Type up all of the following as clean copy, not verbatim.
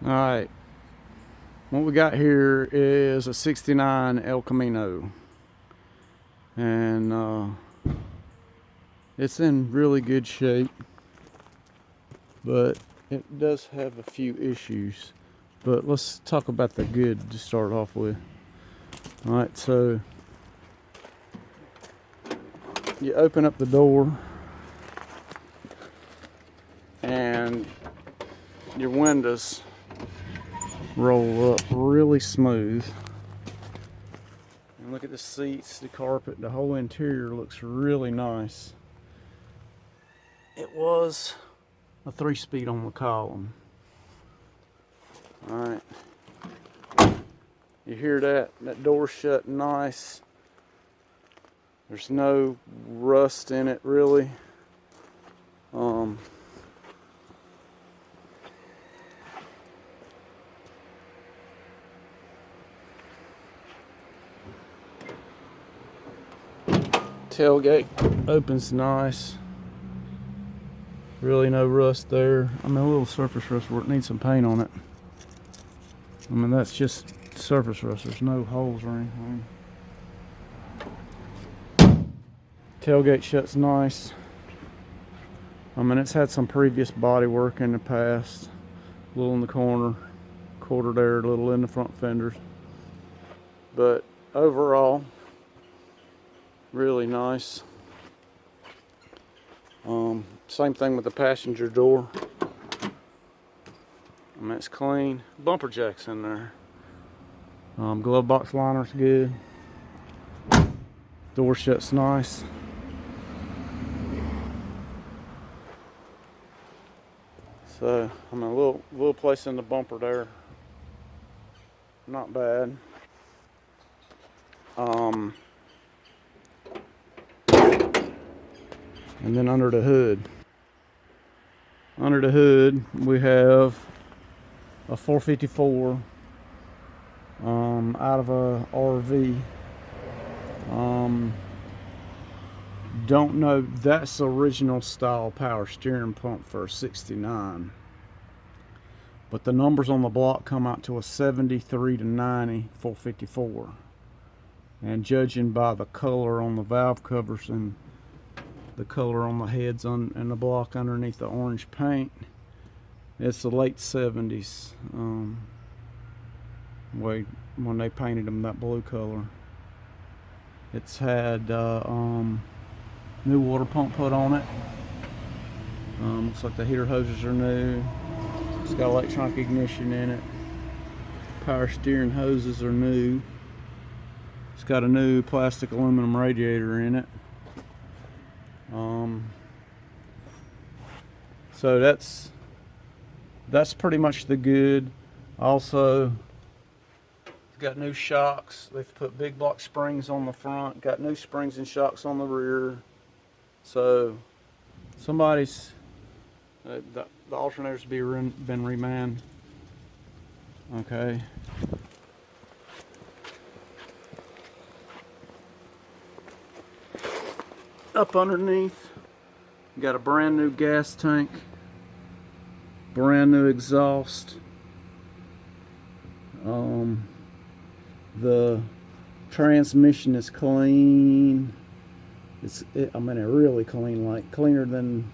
Alright, what we got here is a 69 El Camino, and it's in really good shape, but it does have a few issues. But let's talk about the good to start off with. Alright, so you open up the door and your windows roll up really smooth. And look at the seats, the carpet, the whole interior looks really nice. It was a 3-speed on the column. Alright. You hear that? That door shut nice. There's no rust in it really. Tailgate opens nice. Really no rust there. I mean, a little surface rust where it needs some paint on it. I mean, that's just surface rust. There's no holes or anything. Tailgate shuts nice. I mean, it's had some previous body work in the past. A little in the corner, quarter there, a little in the front fenders. But overall, really nice. Same thing with the passenger door. I mean, it's clean. Bumper jacks in there. Glove box liner's good. Door shuts nice. So, I mean, a little place in the bumper there. Not bad. And then under the hood. Under the hood, we have a 454 out of a RV. Don't know, that's original style power steering pump for a 69. But the numbers on the block come out to a 73 to 90 454. And judging by the color on the valve covers and the color on the heads and the block underneath the orange paint, it's the late 70s when they painted them that blue color. It's had new water pump put on it. Looks like the heater hoses are new. It's got electronic ignition in it. Power steering hoses are new. It's got a new plastic aluminum radiator in it. So that's pretty much the good. Also, got new shocks. They've put big block springs on the front. Got new springs and shocks on the rear. So somebody's the alternator's been remanned. Okay. Up underneath, got a brand new gas tank, brand new exhaust. The transmission is clean. I mean, really clean, like cleaner than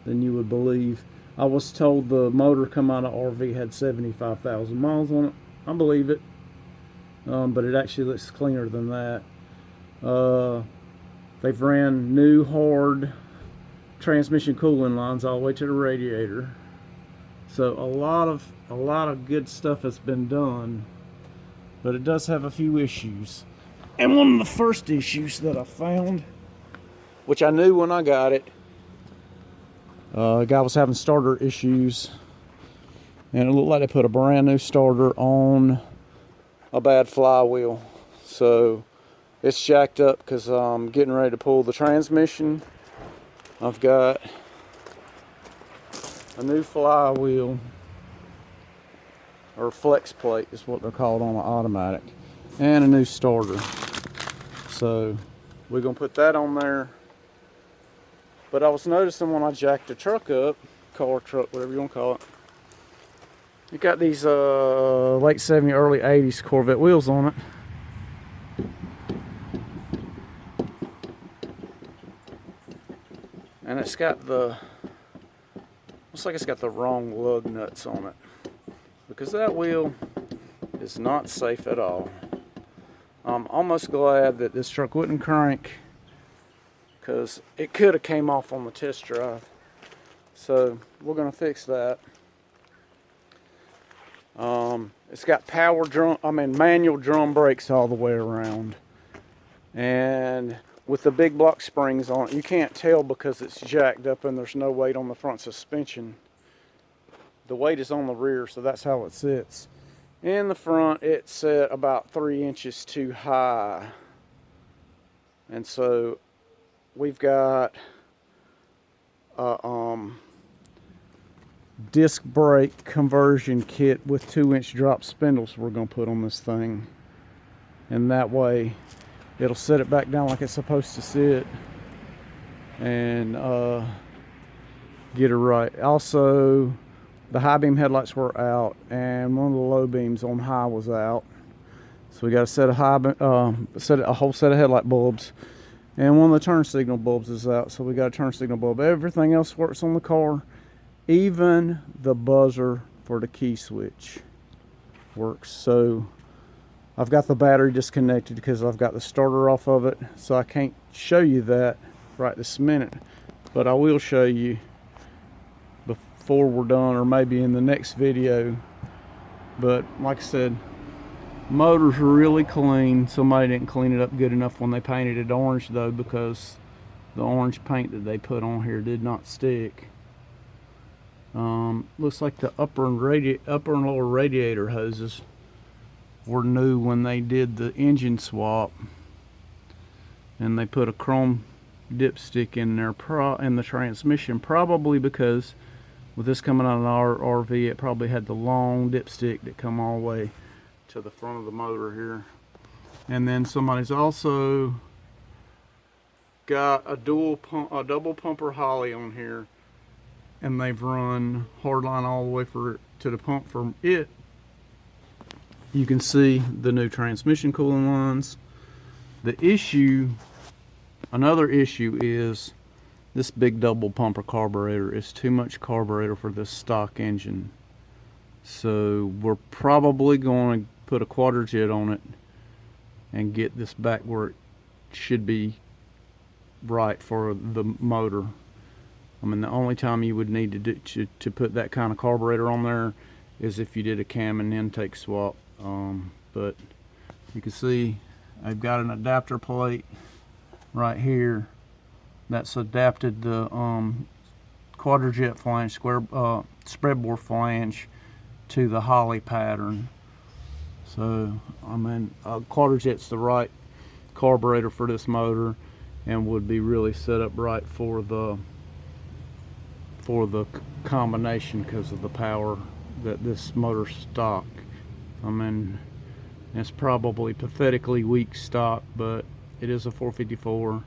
you would believe. I was told the motor come out of RV had 75,000 miles on it. I believe it, but it actually looks cleaner than that. They've ran new hard transmission cooling lines all the way to the radiator. So a lot of good stuff has been done, but it does have a few issues. And one of the first issues that I found, which I knew when I got it, a guy was having starter issues, and it looked like they put a brand new starter on a bad flywheel. So it's jacked up because I'm getting ready to pull the transmission. I've got a new flywheel, or flex plate is what they're called on an automatic, and a new starter. So we're gonna put that on there. But I was noticing when I jacked the truck up, car, truck, whatever you want to call it, It got these late 70s, early 80s Corvette wheels on it. And it's got the, looks like it's got the wrong lug nuts on it, because that wheel is not safe at all. I'm almost glad that this truck wouldn't crank, because it could have came off on the test drive. So we're going to fix that. It's got manual drum brakes all the way around, and with the big block springs on it, you can't tell because it's jacked up and there's no weight on the front suspension. The weight is on the rear, so that's how it sits. In the front, it's set about 3 inches too high, and so we've got disc brake conversion kit with 2-inch drop spindles we're going to put on this thing, and that way it'll set it back down like it's supposed to sit and get it right. Also, the high beam headlights were out and one of the low beams on high was out, so we got a set of a whole set of headlight bulbs, and one of the turn signal bulbs is out, so we got a turn signal bulb. Everything else works on the car. Even the buzzer for the key switch works. So I've got the battery disconnected because I've got the starter off of it, so I can't show you that right this minute, but I will show you before we're done, or maybe in the next video. But like I said, motor's really clean. Somebody didn't clean it up good enough when they painted it orange though, because the orange paint that they put on here did not stick. Looks like the upper and lower radiator hoses were new when they did the engine swap, and they put a chrome dipstick in there in the transmission, probably because with this coming out of our RV, it probably had the long dipstick that come all the way to the front of the motor here. And then somebody's also got a double pumper Holly on here, and they've run hardline all the way to the pump from it. You can see the new transmission cooling lines. Another issue is this big double pumper carburetor is too much carburetor for this stock engine. So we're probably going to put a quadrajet on it and get this back where it should be right for the motor. I mean, the only time you would need to put that kind of carburetor on there is if you did a cam and intake swap. But you can see I've got an adapter plate right here that's adapted the quadrajet flange, spreadbore flange to the Holly pattern. So I mean, quadrajet's the right carburetor for this motor and would be really set up right for the combination because of the power that this motor's stock. I mean, it's probably pathetically weak stock, but it is a 454,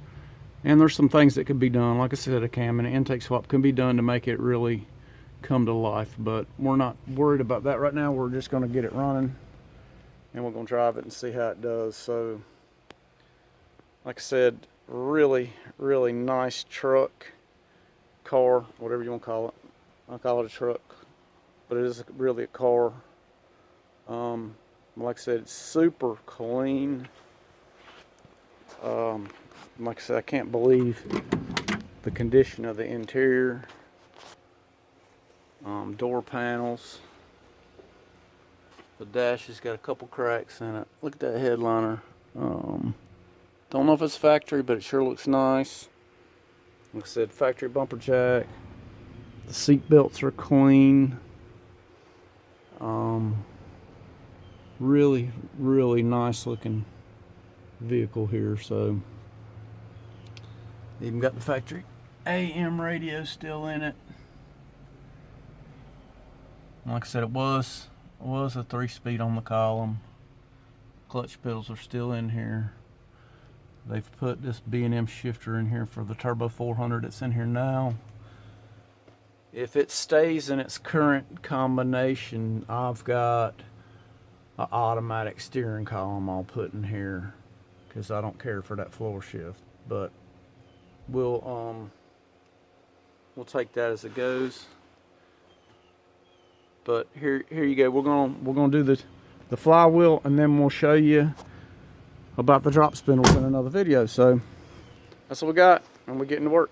and there's some things that could be done. Like I said, a cam and an intake swap can be done to make it really come to life, but we're not worried about that right now. We're just going to get it running and we're going to drive it and see how it does. So like I said, really nice truck, car, whatever you want to call it. I'll call it a truck, but it is really a car. Like I said, it's super clean. Like I said, I can't believe the condition of the interior. Door panels. The dash has got a couple cracks in it. Look at that headliner. Don't know if it's factory, but it sure looks nice. Like I said, factory bumper jack. The seat belts are clean. Really nice looking vehicle here. So even got the factory AM radio still in it. Like I said, it was a 3-speed on the column. Clutch pedals are still in here. They've put this B&M shifter in here for the Turbo 400 that's in here now. If it stays in its current combination, I've got an automatic steering column I'll put in here because I don't care for that floor shift. But we'll take that as it goes. But here you go. We're gonna do the flywheel, and then we'll show you about the drop spindles in another video. So that's what we got, and we're getting to work.